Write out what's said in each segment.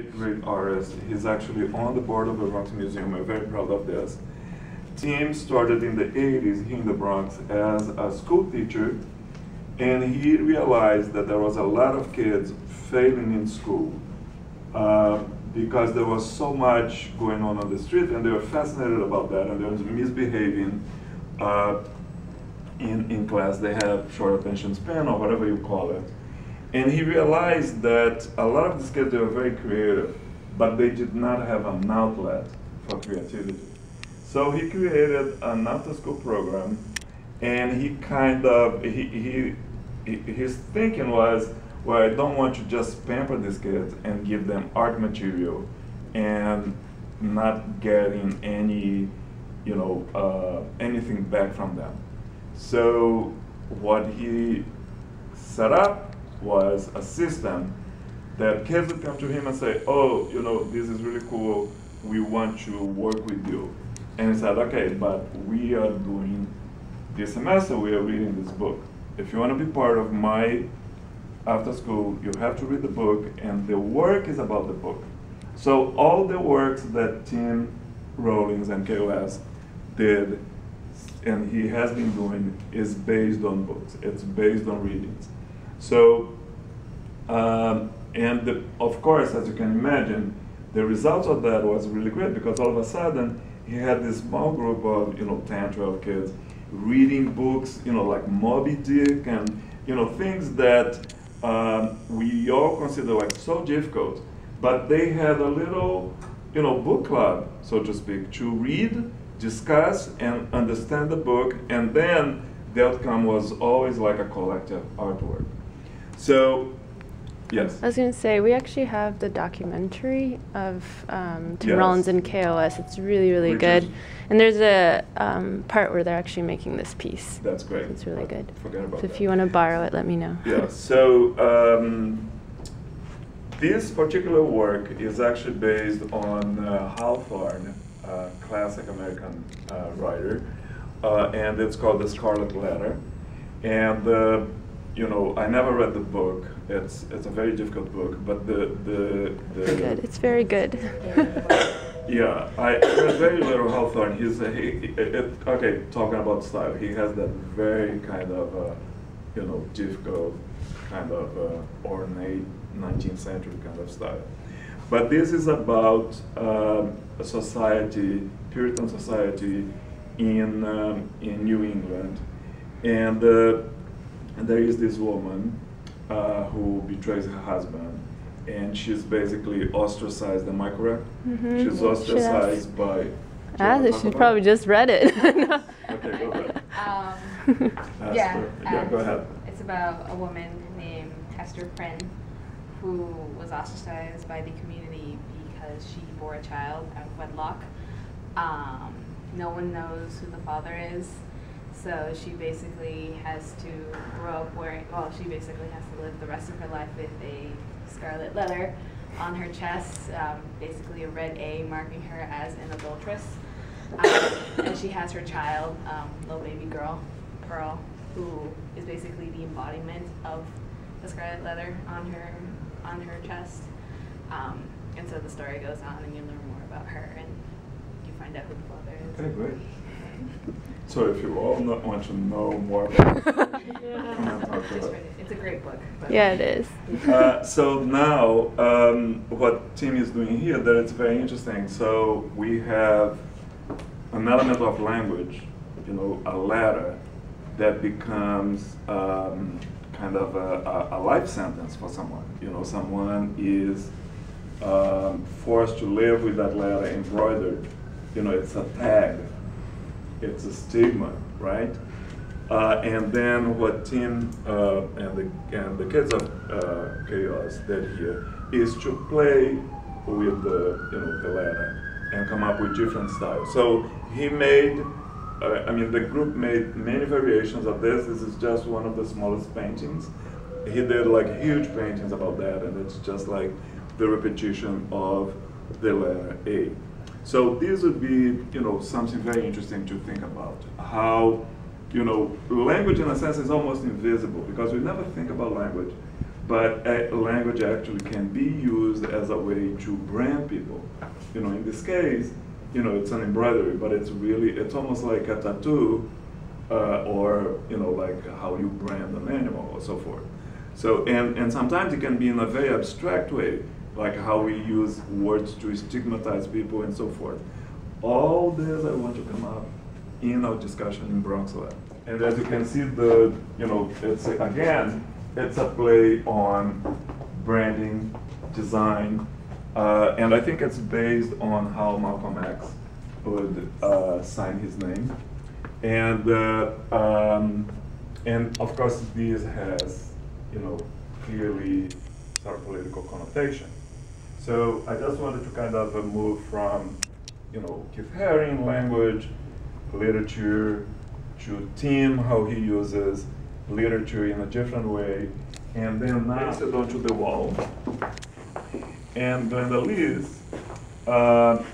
great, great artist. He's actually on the board of the Bronx Museum. We're very proud of this. Tim started in the 80s here in the Bronx as a school teacher, and he realized that there was a lot of kids failing in school because there was so much going on the street, and they were fascinated about that, and they were misbehaving in class. They have short attention span, or whatever you call it. And he realized that a lot of these kids, they were very creative, but they did not have an outlet for creativity. So he created an after-school program, and he kind of, his thinking was, well, I don't want to just pamper these kids and give them art material and not getting any, anything back from them. So what he set up was a system that kids would come to him and say, oh, this is really cool, we want to work with you. And he said, okay, but we are doing this semester, we are reading this book. If you want to be part of my after school, you have to read the book, and the work is about the book. So all the works that Tim Rollins and KOS did, and he has been doing, is based on books. It's based on readings. So, of course, as you can imagine, the results of that was really great, because all of a sudden, he had this small group of 10, 12 kids reading books, like Moby Dick, and things that we all consider like so difficult, but they had a little book club, so to speak, to read, discuss, and understand the book, and then the outcome was always like a collective artwork. So, yes? I was going to say, we actually have the documentary of Tim Yes. Rollins and KOS. It's really, really good. And there's a part where they're actually making this piece. That's great. It's really good. Forget about So that. if you want to borrow it, let me know. Yeah, so this particular work is actually based on Hawthorne, a classic American writer, and it's called The Scarlet Letter. And I never read the book. It's a very difficult book, but Very good. It's very good. Yeah, I read very little Hawthorne. Okay, talking about style, he has that very kind of, difficult, kind of ornate 19th century kind of style. But this is about a society, Puritan society in New England, and there is this woman who betrays her husband, and she's basically ostracized. Am I correct? Mm-hmm. She's ostracized by. She probably just read it. Okay, go ahead. Yeah, go ahead. It's about a woman named Hester Prynne who was ostracized by the community because she bore a child out of wedlock. No one knows who the father is, so she basically has to grow up she basically has to live the rest of her life with a scarlet letter on her chest, basically a red A marking her as an adulteress. And she has her child, little baby girl, Pearl, who is basically the embodiment of the scarlet letter on her chest. And so the story goes on, and you learn more about her, and you find out who the father is. Okay, great. So if you all want to know more about it, come and talk to us. It's a great book. Yeah, it is. So now, what Tim is doing here, that it's very interesting. So we have an element of language, a letter that becomes kind of a life sentence for someone. Someone is forced to live with that letter embroidered. It's a tag. It's a stigma, right? And then what Tim and the kids of Chaos did here is to play with the letter and come up with different styles. So he made, the group made many variations of this. This is just one of the smallest paintings. He did like huge paintings about that, and it's just like the repetition of the letter A. So this would be, something very interesting to think about. How, language in a sense is almost invisible because we never think about language. But language actually can be used as a way to brand people. In this case, it's an embroidery, but it's almost like a tattoo, or like how you brand an animal or so forth. So, and sometimes it can be in a very abstract way, like how we use words to stigmatize people and so forth. All this I want to come up in our discussion in Bronx Lab. And as you can see, it's a play on branding, design, and I think it's based on how Malcolm X would sign his name. And of course, this has, clearly sort of political connotation. So I just wanted to kind of move from, Keith Haring language, literature, to Tim, how he uses literature in a different way, and then paste it onto the wall. And Glenda Liz,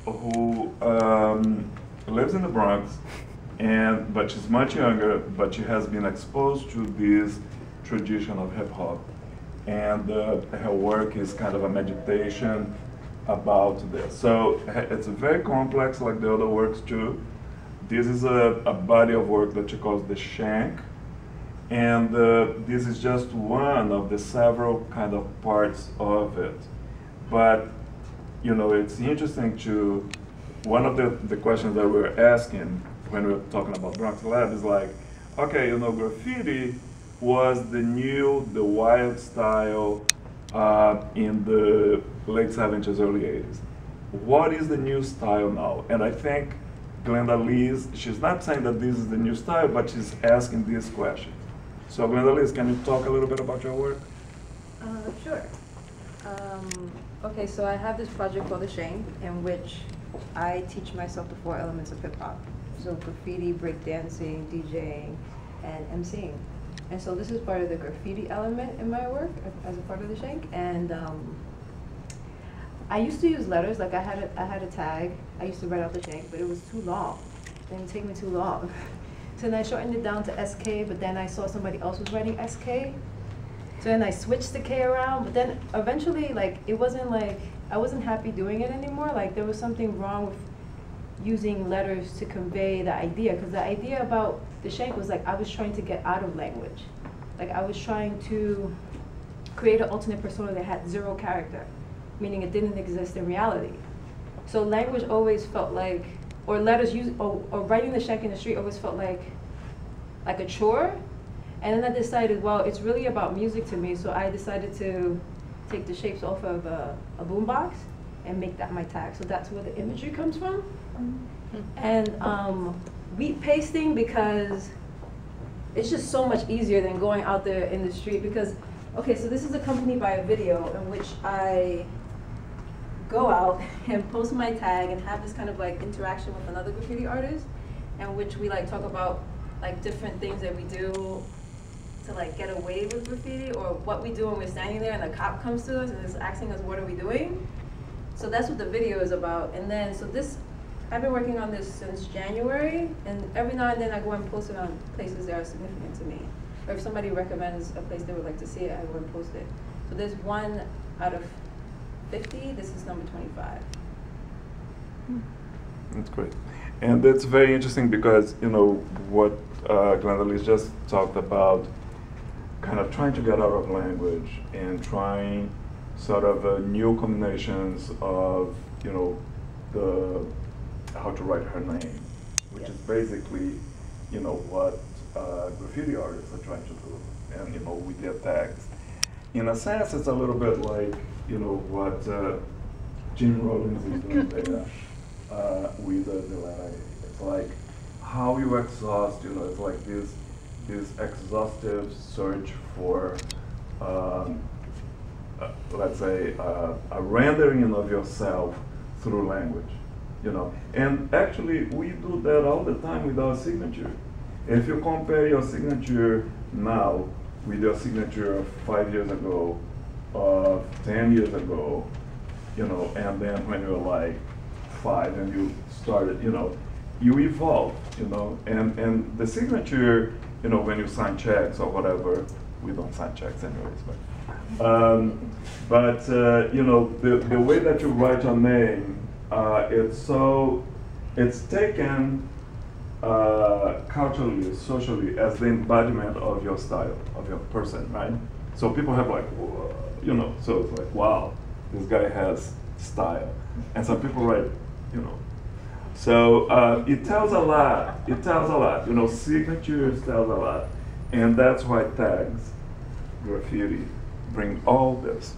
who lives in the Bronx, but she's much younger, but she has been exposed to this tradition of hip hop. And her work is kind of a meditation about this. So it's very complex, like the other works too. This is a body of work that she calls the Shank. And this is just one of the several kind of parts of it. But, it's interesting to, one of the questions that we're asking when we're talking about Bronx Lab is like, okay, graffiti was the wild style in the late 70s, early 80s. What is the new style now? And I think Glenda Liz, she's not saying that this is the new style, but she's asking this question. So Glenda Liz, can you talk a little bit about your work? Sure. Okay, so I have this project called The Shame, in which I teach myself the 4 elements of hip hop. So graffiti, breakdancing, DJing, and MCing. And so this is part of the graffiti element in my work as a part of the Shank. And I used to use letters, like I had a tag. I used to write out the Shank, but it was too long. It would take me too long. So then I shortened it down to SK, but then I saw somebody else was writing SK. So then I switched the K around, but then eventually, it wasn't I wasn't happy doing it anymore. Like, there was something wrong with using letters to convey the idea, because the idea about the Shank was I was trying to get out of language. I was trying to create an alternate persona that had 0 character, meaning it didn't exist in reality. So language always felt like, or letters or writing the Shank in the street always felt like a chore. And then I decided, well, it's really about music to me, so I decided to take the shapes off of a boombox and make that my tag. So that's where the imagery comes from. And wheat pasting, because it's just so much easier than going out there in the street. Because, okay, so this is accompanied by a video in which I go out and post my tag and have this kind of interaction with another graffiti artist, in which we talk about different things that we do to get away with graffiti, or what we do when we're standing there and the cop comes to us and is asking us, what are we doing? So that's what the video is about. And then, so this, I've been working on this since January, and every now and then I go and post it on places that are significant to me. Or if somebody recommends a place they would like to see it, I go and post it. So there's 1 out of 50, this is number 25. That's great. And that's very interesting because, what Glenda Liz just talked about, kind of trying to get out of language and trying sort of new combinations of, how to write her name, which is basically, what graffiti artists are trying to do, and, with their tags. In a sense, it's a little bit like, what Jim Rollins is doing there with the letter. It's like how you exhaust, it's like this exhaustive search for, let's say, a rendering of yourself through language, And actually, we do that all the time with our signature. If you compare your signature now with your signature of 5 years ago, of 10 years ago, and then when you're 5 and you started, you evolve, and the signature, when you sign checks or whatever, we don't sign checks anyways, but But you know, the way that you write your name, it's taken culturally, socially as the embodiment of your style, of your person, right? So people have like, whoa, you know, so it's like, wow, this guy has style. And some people write, you know. So it tells a lot, it tells a lot. You know, signatures tells a lot. And that's why tags, graffiti, bring all this.